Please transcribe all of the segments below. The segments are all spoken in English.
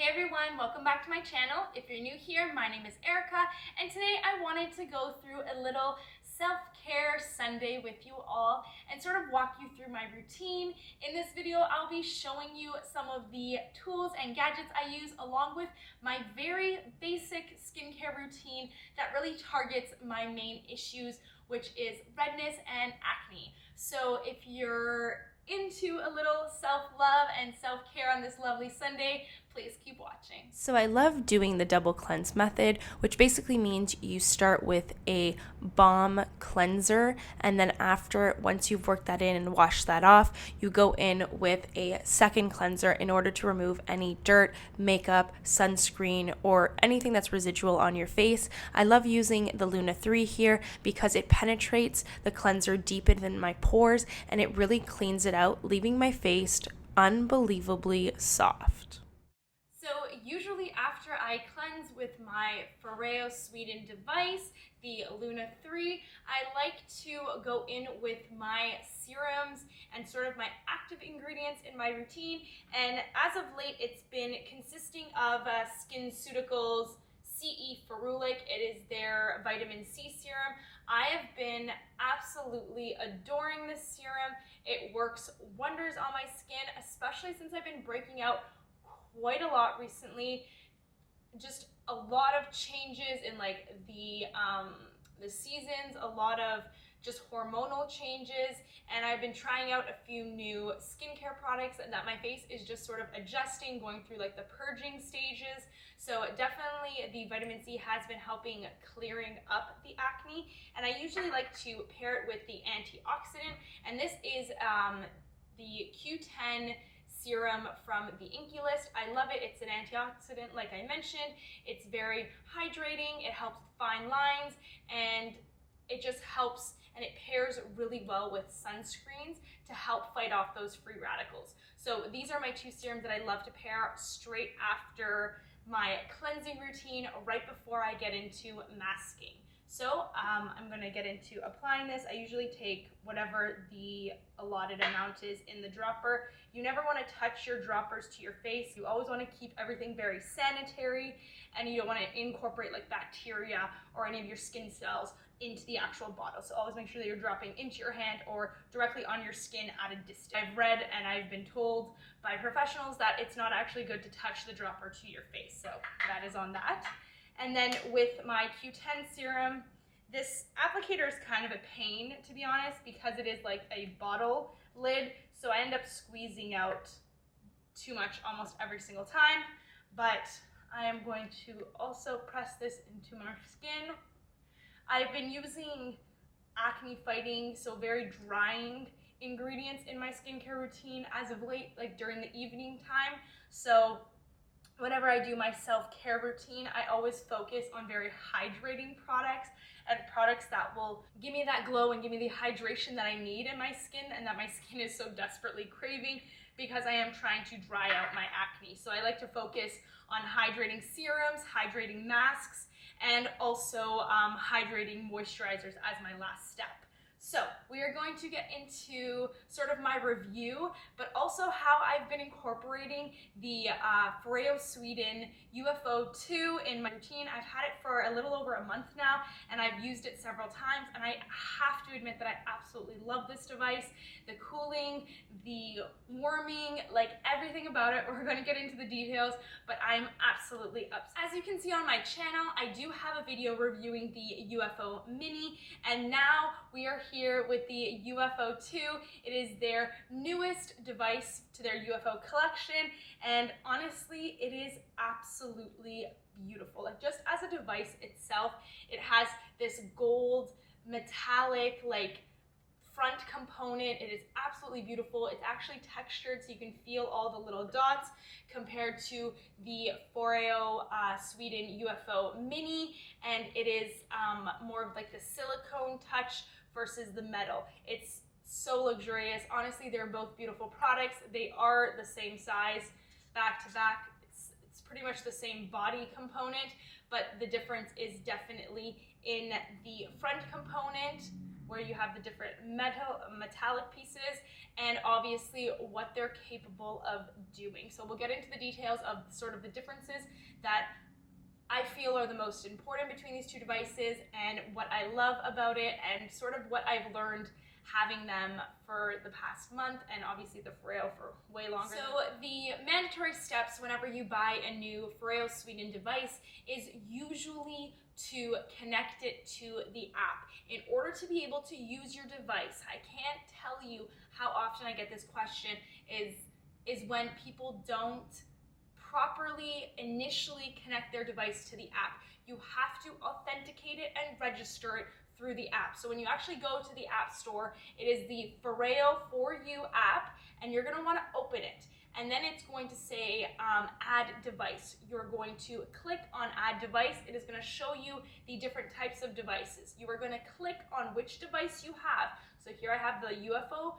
Hey everyone, welcome back to my channel. If you're new here, my name is Erica, and today I wanted to go through a little self-care Sunday with you all and sort of walk you through my routine. In this video, I'll be showing you some of the tools and gadgets I use along with my very basic skincare routine that really targets my main issues, which is redness and acne. So if you're into a little self-love and self-care on this lovely Sunday, please keep watching. So I love doing the double cleanse method, which basically means you start with a balm cleanser, and then once you've worked that in and washed that off, you go in with a second cleanser in order to remove any dirt, makeup, sunscreen, or anything that's residual on your face. I love using the Luna 3 here because it penetrates the cleanser deep in my pores and it really cleans it out, leaving my face unbelievably soft. So usually after I cleanse with my Foreo Sweden device, the Luna 3, I like to go in with my serums and sort of my active ingredients in my routine. And as of late, it's been consisting of SkinCeuticals CE Ferulic. It is their vitamin C serum. I have been absolutely adoring this serum. It works wonders on my skin, especially since I've been breaking out quite a lot recently. Just a lot of changes in like the seasons, a lot of just hormonal changes, and I've been trying out a few new skincare products and that my face is just sort of adjusting, going through like the purging stages. So definitely the vitamin C has been helping clearing up the acne, and I usually like to pair it with the antioxidant, and this is the Q10 serum from the Inky List. I love it. It's an antioxidant, like I mentioned. It's very hydrating. It helps fine lines, and it just helps, and it pairs really well with sunscreens to help fight off those free radicals. So these are my two serums that I love to pair straight after my cleansing routine, right before I get into masking. So I'm going to get into applying this. I usually take whatever the allotted amount is in the dropper. You never want to touch your droppers to your face. You always want to keep everything very sanitary, and you don't want to incorporate like bacteria or any of your skin cells into the actual bottle. So always make sure that you're dropping into your hand or directly on your skin at a distance. I've read and I've been told by professionals that it's not actually good to touch the dropper to your face. So that is on that. And then with my Q10 serum, this applicator is kind of a pain, to be honest, because it is like a bottle lid. So I end up squeezing out too much almost every single time. But I am going to also press this into my skin. I've been using acne fighting, so very drying ingredients in my skincare routine as of late, like during the evening time. So whenever I do my self-care routine, I always focus on very hydrating products and products that will give me that glow and give me the hydration that I need in my skin and that my skin is so desperately craving, because I am trying to dry out my acne. So I like to focus on hydrating serums, hydrating masks, and also hydrating moisturizers as my last step. So we are going to get into sort of my review, but also how I've been incorporating the Foreo Sweden UFO 2 in my routine. I've had it for a little over a month now, and I've used it several times, and I have to admit that I absolutely love this device. The cooling, the warming, like everything about it. We're going to get into the details, but I'm absolutely obsessed. As you can see on my channel, I do have a video reviewing the UFO Mini, and now we are here with the UFO 2. It is their newest device to their UFO collection, and honestly, it is absolutely beautiful. Like, just as a device itself, it has this gold metallic like front component. It is absolutely beautiful. It's actually textured, so you can feel all the little dots, compared to the Foreo Sweden UFO Mini, and it is more of like the silicone touch versus the metal. It's so luxurious. Honestly, they're both beautiful products. They are the same size back to back. It's pretty much the same body component, but the difference is definitely in the front component where you have the different metallic pieces, and obviously what they're capable of doing. So we'll get into the details of sort of the differences that I feel are the most important between these two devices, and what I love about it, and sort of what I've learned having them for the past month, and obviously the Foreo for way longer. So the mandatory steps whenever you buy a new Foreo Sweden device is usually to connect it to the app. In order to be able to use your device, I can't tell you how often I get this question, is when people don't properly initially connect their device to the app. You have to authenticate it and register it through the app. So when you actually go to the app store, it is the Foreo For You app, and you're going to want to open it. And then it's going to say add device. You're going to click on add device. It is going to show you the different types of devices. You are going to click on which device you have. So here I have the UFO,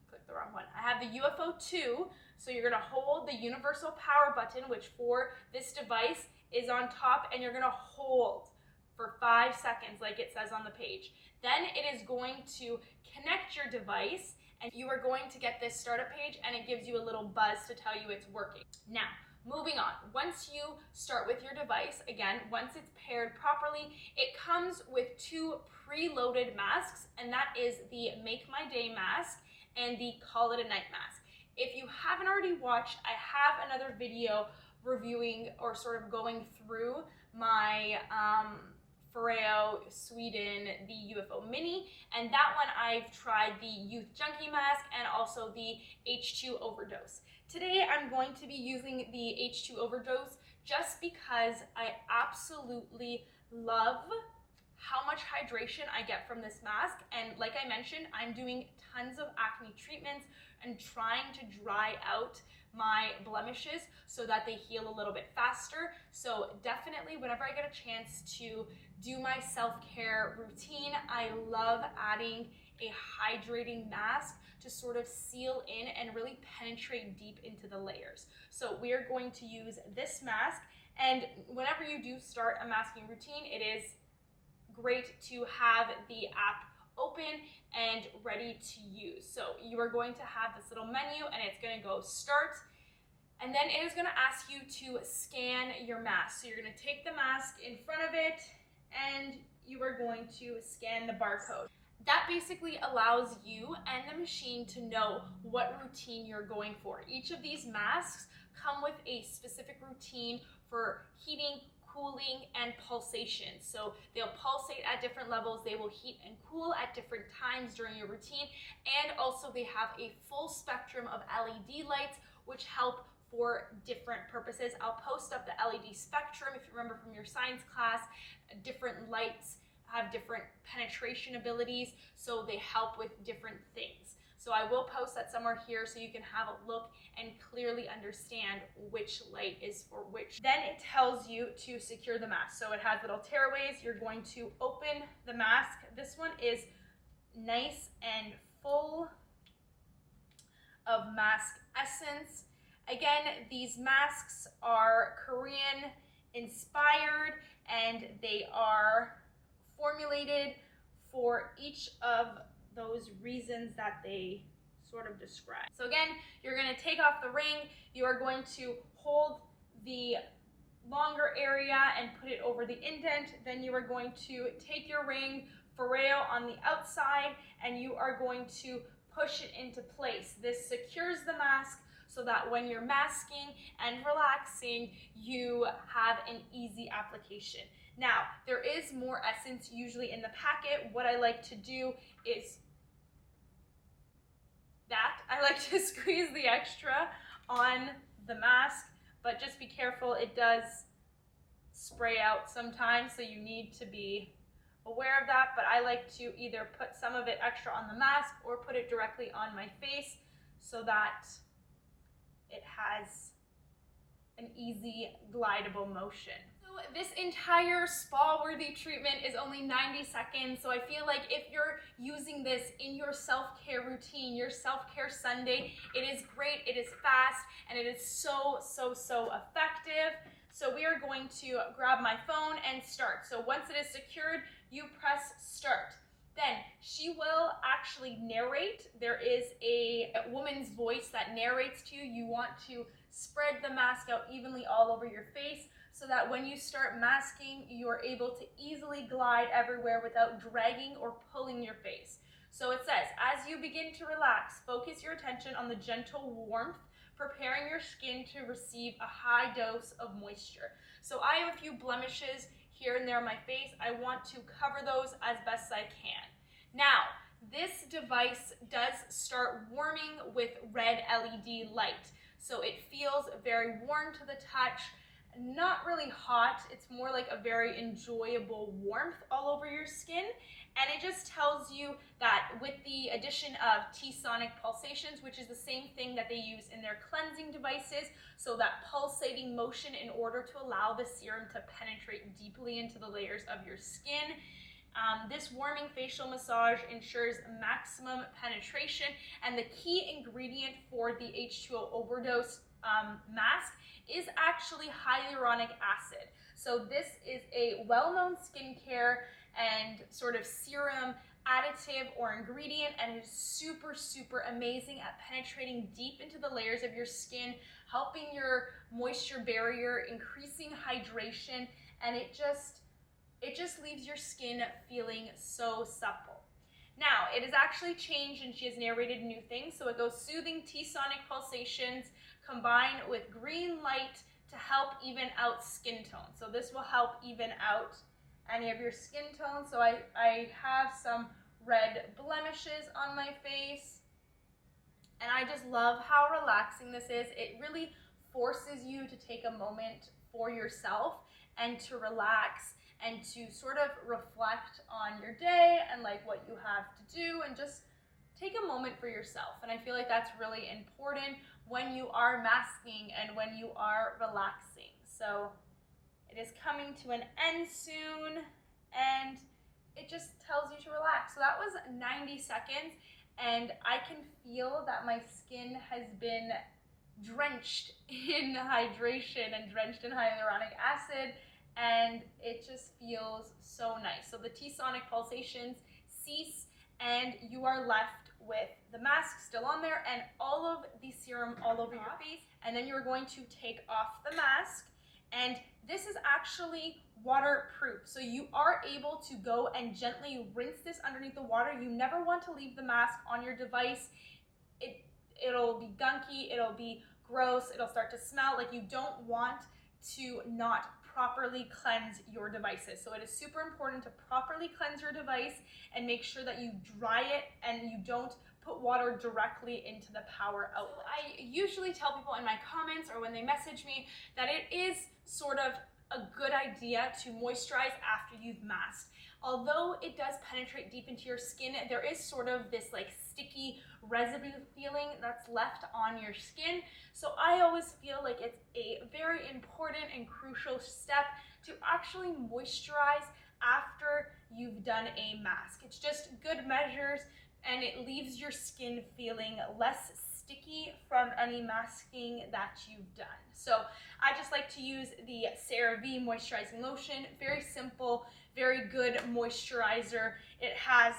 clicked the wrong one. I have the UFO 2. So you're going to hold the universal power button, which for this device is on top, and you're going to hold for 5 seconds like it says on the page. Then it is going to connect your device, and you are going to get this startup page, and it gives you a little buzz to tell you it's working. Now, moving on. Once you start with your device, again, once it's paired properly, it comes with 2 preloaded masks, and that is the Make My Day mask and the Call It a Night mask. If you haven't already watched, I have another video reviewing or sort of going through my Foreo Sweden, the UFO Mini, and that one I've tried the Youth Junkie mask and also the H2 Overdose. Today I'm going to be using the H2 Overdose just because I absolutely love how much hydration I get from this mask, and like I mentioned, I'm doing tons of acne treatments and trying to dry out my blemishes so that they heal a little bit faster. So definitely whenever I get a chance to do my self-care routine, I love adding a hydrating mask to sort of seal in and really penetrate deep into the layers. So we are going to use this mask, and whenever you do start a masking routine, it is great to have the app open and ready to use. So you are going to have this little menu, and it's going to go start, and then it is going to ask you to scan your mask. So you're going to take the mask in front of it, and you are going to scan the barcode. That basically allows you and the machine to know what routine you're going for. Each of these masks come with a specific routine for heating, cooling, and pulsation. So they'll pulsate at different levels, they will heat and cool at different times during your routine, and also they have a full spectrum of LED lights which help for different purposes. I'll post up the LED spectrum. If you remember from your science class, different lights have different penetration abilities, so they help with different things. So I will post that somewhere here so you can have a look and clearly understand which light is for which. Then it tells you to secure the mask. So it has little tearaways. You're going to open the mask. This one is nice and full of mask essence. Again, these masks are Korean inspired, and they are formulated for each of those reasons that they sort of describe. So again, you're going to take off the ring, you are going to hold the longer area and put it over the indent, then you are going to take your ring, Foreo on the outside, and you are going to push it into place. This secures the mask so that when you're masking and relaxing, you have an easy application. Now, there is more essence usually in the packet. What I like to do is I like to squeeze the extra on the mask, but just be careful, it does spray out sometimes, so you need to be aware of that. But I like to either put some of it extra on the mask or put it directly on my face so that it has an easy glidable motion. So this entire spa-worthy treatment is only 90 seconds, so I feel like if you're using this in your self-care routine, your self-care Sunday, it is great, it is fast, and it is so effective. So we are going to grab my phone and start. So once it is secured, you press start. Then she will actually narrate. There is a woman's voice that narrates to you. You want to spread the mask out evenly all over your face so that when you start masking, you are able to easily glide everywhere without dragging or pulling your face. So it says, as you begin to relax, focus your attention on the gentle warmth, preparing your skin to receive a high dose of moisture. So I have a few blemishes here and there on my face. I want to cover those as best I can. Now, this device does start warming with red LED light. So it feels very warm to the touch, not really hot. It's more like a very enjoyable warmth all over your skin. And it just tells you that with the addition of T-sonic pulsations, which is the same thing that they use in their cleansing devices, so that pulsating motion in order to allow the serum to penetrate deeply into the layers of your skin. This warming facial massage ensures maximum penetration, and the key ingredient for the H2O overdose mask is actually hyaluronic acid. So this is a well-known skincare and sort of serum additive or ingredient, and it is super, super amazing at penetrating deep into the layers of your skin, helping your moisture barrier, increasing hydration, and it just leaves your skin feeling so supple. Now, it has actually changed and she has narrated new things. So it goes soothing T-sonic pulsations combined with green light to help even out skin tone. So this will help even out any of your skin tones. So I have some red blemishes on my face, and I just love how relaxing this is. It really forces you to take a moment for yourself and to relax and to sort of reflect on your day and like what you have to do, and just take a moment for yourself. And I feel like that's really important when you are masking and when you are relaxing. So it is coming to an end soon, and it just tells you to relax. So that was 90 seconds, and I can feel that my skin has been drenched in hydration and drenched in hyaluronic acid, and it just feels so nice. So the T-sonic pulsations cease, and you are left with the mask still on there and all of the serum all over your face. And then you're going to take off the mask, and this is actually waterproof. So you are able to go and gently rinse this underneath the water. You never want to leave the mask on your device. It'll be gunky, it'll be gross, it'll start to smell. Like, you don't want to not properly cleanse your devices. So it is super important to properly cleanse your device and make sure that you dry it and you don't put water directly into the power outlet. I usually tell people in my comments or when they message me that it is sort of a good idea to moisturize after you've masked. Although it does penetrate deep into your skin, there is sort of this like sticky residue feeling that's left on your skin. So I always feel like it's a very important and crucial step to actually moisturize after you've done a mask. It's just good measures, and it leaves your skin feeling less sticky from any masking that you've done. So I just like to use the Cerave Moisturizing Lotion. Very simple, very good moisturizer. It has,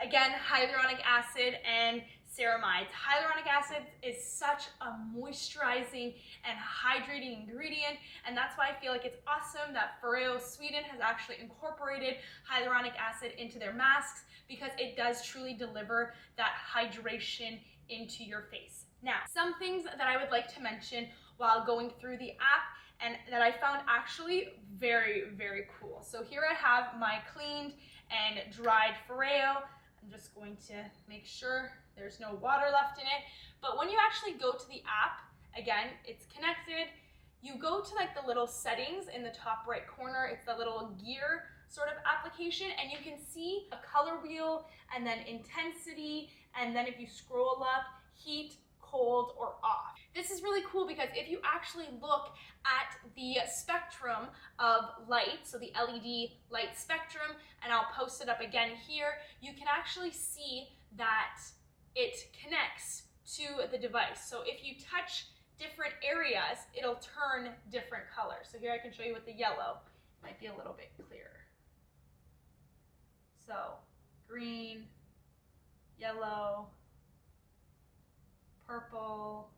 again, hyaluronic acid and ceramides. Hyaluronic acid is such a moisturizing and hydrating ingredient, and that's why I feel like it's awesome that Foreo Sweden has actually incorporated hyaluronic acid into their masks, because it does truly deliver that hydration into your face. Now, some things that I would like to mention while going through the app and that I found actually very, very cool. So here I have my cleaned and dried Foreo. I'm just going to make sure there's no water left in it. But when you actually go to the app, again, it's connected. You go to like the little settings in the top right corner. It's the little gear sort of application, and you can see a color wheel and then intensity, and then if you scroll up, heat, cold, or off. This is really cool because if you actually look at the spectrum of light, so the LED light spectrum, and I'll post it up again here, you can actually see that it connects to the device. So if you touch different areas, it'll turn different colors. So here I can show you with the yellow. Might be a little bit clearer. So green, yellow, purple,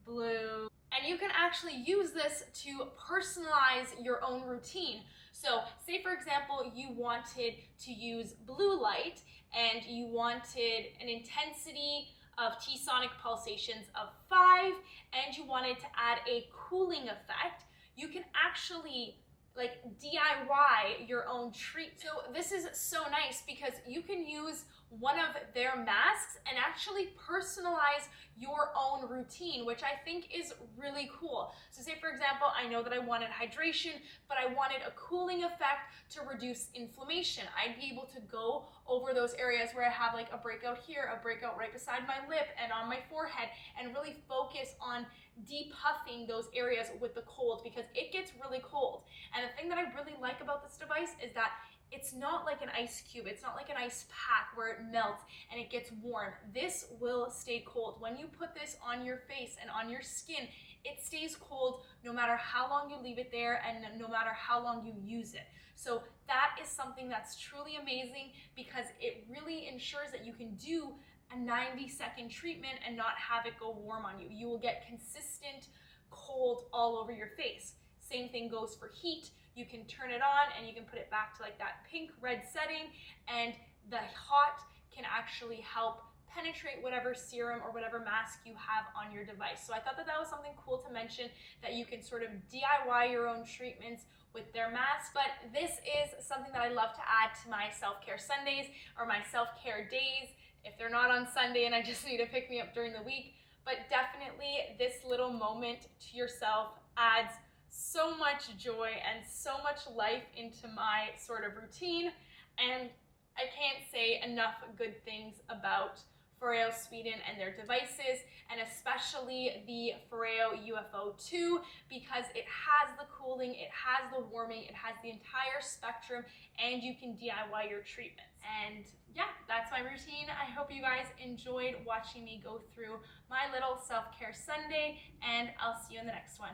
blue. And you can actually use this to personalize your own routine. So say for example, you wanted to use blue light and you wanted an intensity of T-sonic pulsations of 5 and you wanted to add a cooling effect, you can actually like DIY your own treat. So this is so nice because you can use one of their masks and actually personalize your own routine, which I think is really cool. So say for example, I know that I wanted hydration, but I wanted a cooling effect to reduce inflammation. I'd be able to go over those areas where I have like a breakout here, a breakout right beside my lip and on my forehead, and really focus on depuffing those areas with the cold because it gets really cold. And the thing that I really like about this device is that it's not like an ice cube. It's not like an ice pack where it melts and it gets warm. This will stay cold. When you put this on your face and on your skin, it stays cold no matter how long you leave it there and no matter how long you use it. So that is something that's truly amazing because it really ensures that you can do a 90-second treatment and not have it go warm on you. You will get consistent cold all over your face. Same thing goes for heat. You can turn it on and you can put it back to like that pink red setting, and the hot can actually help penetrate whatever serum or whatever mask you have on your device. So I thought that that was something cool to mention, that you can sort of DIY your own treatments with their mask. But this is something that I love to add to my self-care Sundays or my self-care days if they're not on Sunday and I just need to pick me up during the week. But definitely this little moment to yourself adds so much joy and so much life into my sort of routine, and I can't say enough good things about Foreo Sweden and their devices, and especially the Foreo UFO 2 because it has the cooling, it has the warming, it has the entire spectrum, and you can DIY your treatments. And yeah, that's my routine. I hope you guys enjoyed watching me go through my little self-care Sunday, and I'll see you in the next one.